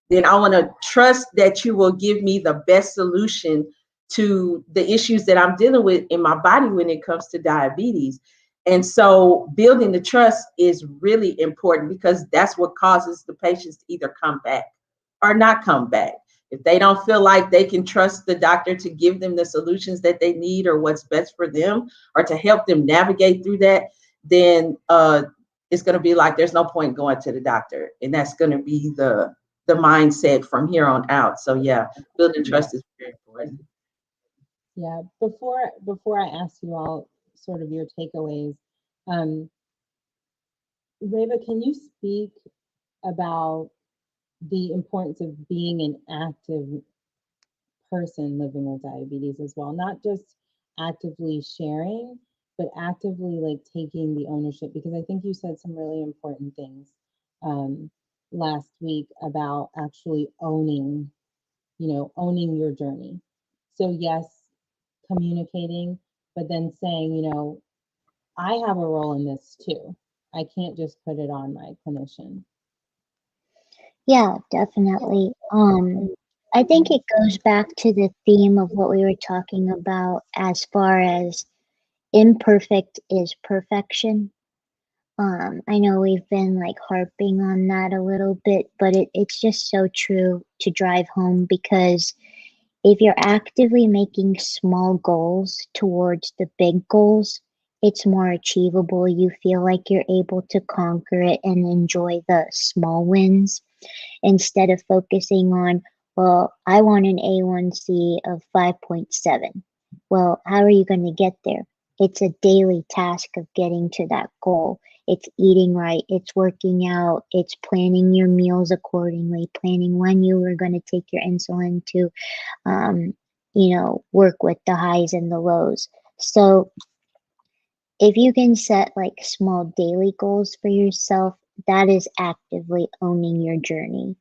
then I want to trust that you will give me the best solution to the issues that I'm dealing with in my body when it comes to diabetes. And so building the trust is really important, because that's what causes the patients to either come back or not come back. If they don't feel like they can trust the doctor to give them the solutions that they need, or what's best for them, or to help them navigate through that, then it's going to be like there's no point going to the doctor. And that's going to be the mindset from here on out. So yeah, building trust is very important. Yeah, before I ask you all sort of your takeaways, Reva, can you speak about the importance of being an active person living with diabetes as well? Not just actively sharing, but actively like taking the ownership, because I think you said some really important things last week about actually owning your journey. So yes, communicating, but then saying, I have a role in this too. I can't just put it on my clinician. Yeah, definitely. I think it goes back to the theme of what we were talking about as far as imperfect is perfection. I know we've been like harping on that a little bit, but it's just so true to drive home, because if you're actively making small goals towards the big goals, it's more achievable. You feel like you're able to conquer it and enjoy the small wins, instead of focusing on, well, I want an A1C of 5.7. Well, how are you going to get there? It's a daily task of getting to that goal. It's eating right, it's working out, it's planning your meals accordingly, planning when you are going to take your insulin to, work with the highs and the lows. So if you can set like small daily goals for yourself, that is actively owning your journey.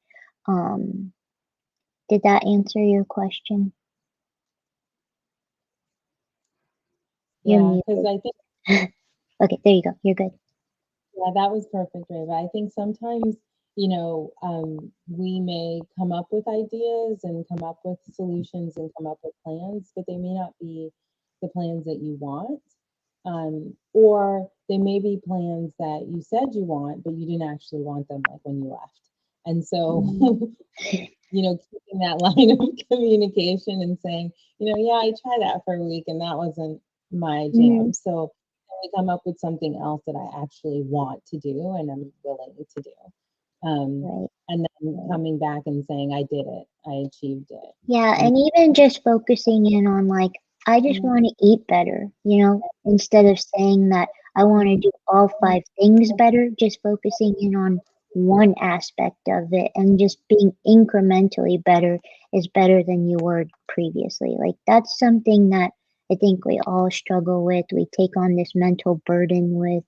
Did that answer your question? Yeah, because I think okay, there you go. You're good. Yeah, that was perfect, Reva. I think sometimes we may come up with ideas and come up with solutions and come up with plans, but they may not be the plans that you want. Or they may be plans that you said you want, but you didn't actually want them like when you left. And so, keeping that line of communication and saying, yeah, I tried that for a week and that wasn't my jam. So can we come up with something else that I actually want to do and I'm willing to do? Right. And then coming back and saying, I did it, I achieved it. Yeah, and even just focusing in on like, I just want to eat better, instead of saying that I want to do all 5 things better, just focusing in on one aspect of it and just being incrementally better is better than you were previously. Like that's something that I think we all struggle with. We take on this mental burden with.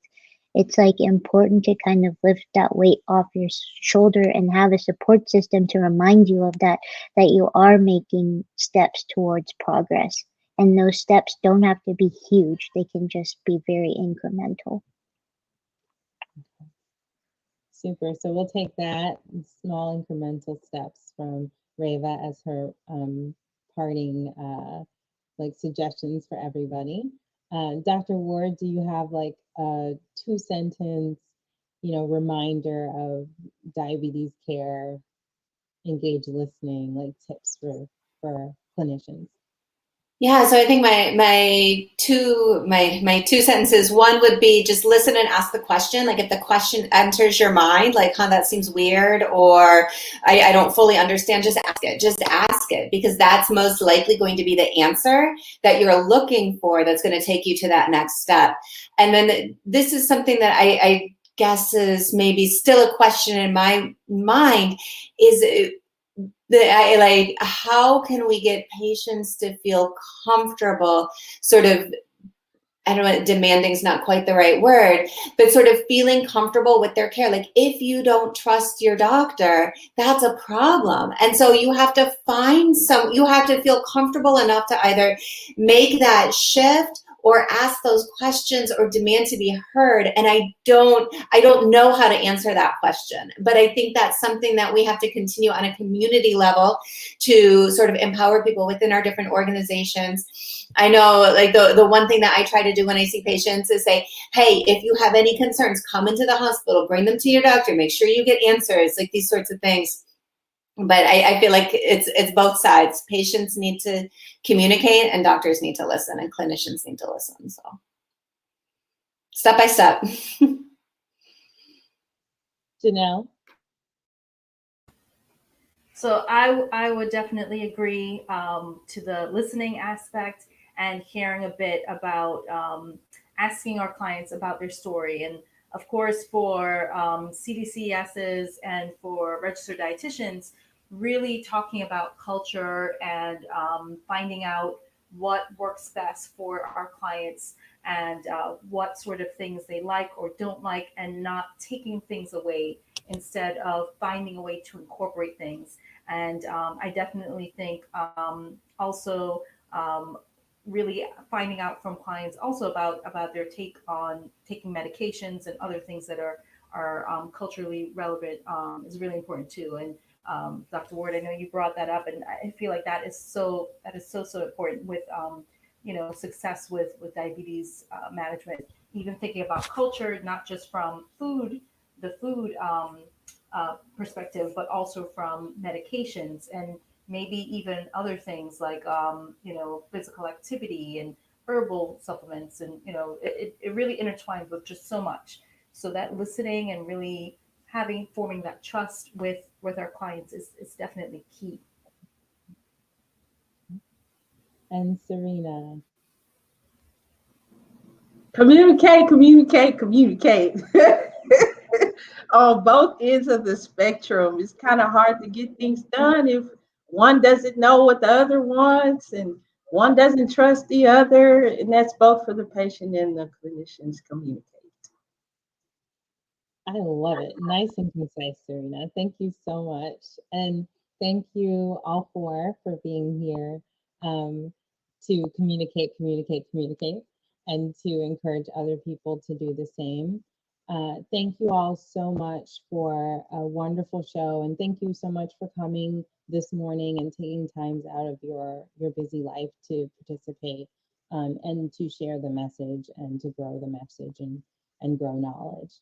It's like important to kind of lift that weight off your shoulder and have a support system to remind you of that you are making steps towards progress. And those steps don't have to be huge. They can just be very incremental. Super. So we'll take that small incremental steps from Reva as her parting suggestions for everybody. Dr. Ward, do you have like a 2-sentence, reminder of diabetes care, engaged listening, like tips for clinicians? Yeah, so I think my two sentences. One would be just listen and ask the question. Like if the question enters your mind, like, that seems weird, or I don't fully understand, just ask it. Just ask it, because that's most likely going to be the answer that you're looking for that's going to take you to that next step. And then this is something that I guess is maybe still a question in my mind, is how can we get patients to feel comfortable, sort of, I don't know, demanding is not quite the right word, but sort of feeling comfortable with their care. Like if you don't trust your doctor, that's a problem. And so you have to you have to feel comfortable enough to either make that shift or ask those questions or demand to be heard. And I don't know how to answer that question, but I think that's something that we have to continue on a community level to sort of empower people within our different organizations. I know, like the one thing that I try to do when I see patients is say, hey, if you have any concerns, come into the hospital, bring them to your doctor, make sure you get answers, like these sorts of things. But I feel like it's both sides. Patients need to communicate and doctors need to listen and clinicians need to listen. So step by step. Janelle? So I would definitely agree to the listening aspect and hearing a bit about asking our clients about their story. And of course, for CDCESs and for registered dietitians, really talking about culture and finding out what works best for our clients and what sort of things they like or don't like, and not taking things away, instead of finding a way to incorporate things. And I definitely think also really finding out from clients also about their take on taking medications and other things that are culturally relevant is really important too. And Dr. Ward, I know you brought that up, and I feel like that is so important with success with diabetes management. Even thinking about culture, not just from the food perspective, but also from medications and maybe even other things like physical activity and herbal supplements, and it really intertwines with just so much. So that listening and really forming that trust with our clients is definitely key. And Serena? Communicate. On both ends of the spectrum, it's kind of hard to get things done if one doesn't know what the other wants and one doesn't trust the other, and that's both for the patient and the clinicians. Communicate. I love it. Nice and concise, Serena. Thank you so much. And thank you all four for being here to communicate, and to encourage other people to do the same. Thank you all so much for a wonderful show, and thank you so much for coming this morning and taking times out of your busy life to participate and to share the message and to grow the message and grow knowledge.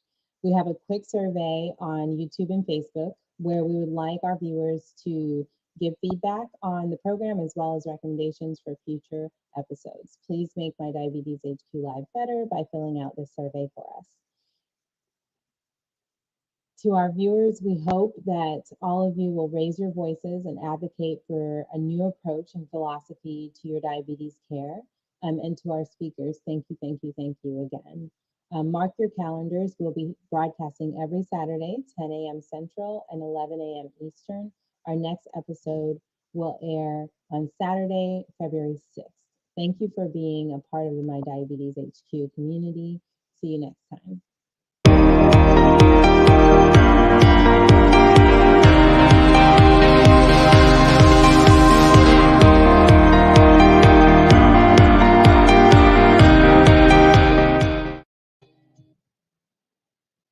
We have a quick survey on YouTube and Facebook where we would like our viewers to give feedback on the program as well as recommendations for future episodes. Please make My Diabetes HQ Live better by filling out this survey for us. To our viewers, we hope that all of you will raise your voices and advocate for a new approach and philosophy to your diabetes care. And to our speakers, thank you, thank you, thank you again. Mark your calendars. We'll be broadcasting every Saturday, 10 a.m. Central and 11 a.m. Eastern. Our next episode will air on Saturday, February 6th. Thank you for being a part of the My Diabetes HQ community. See you next time.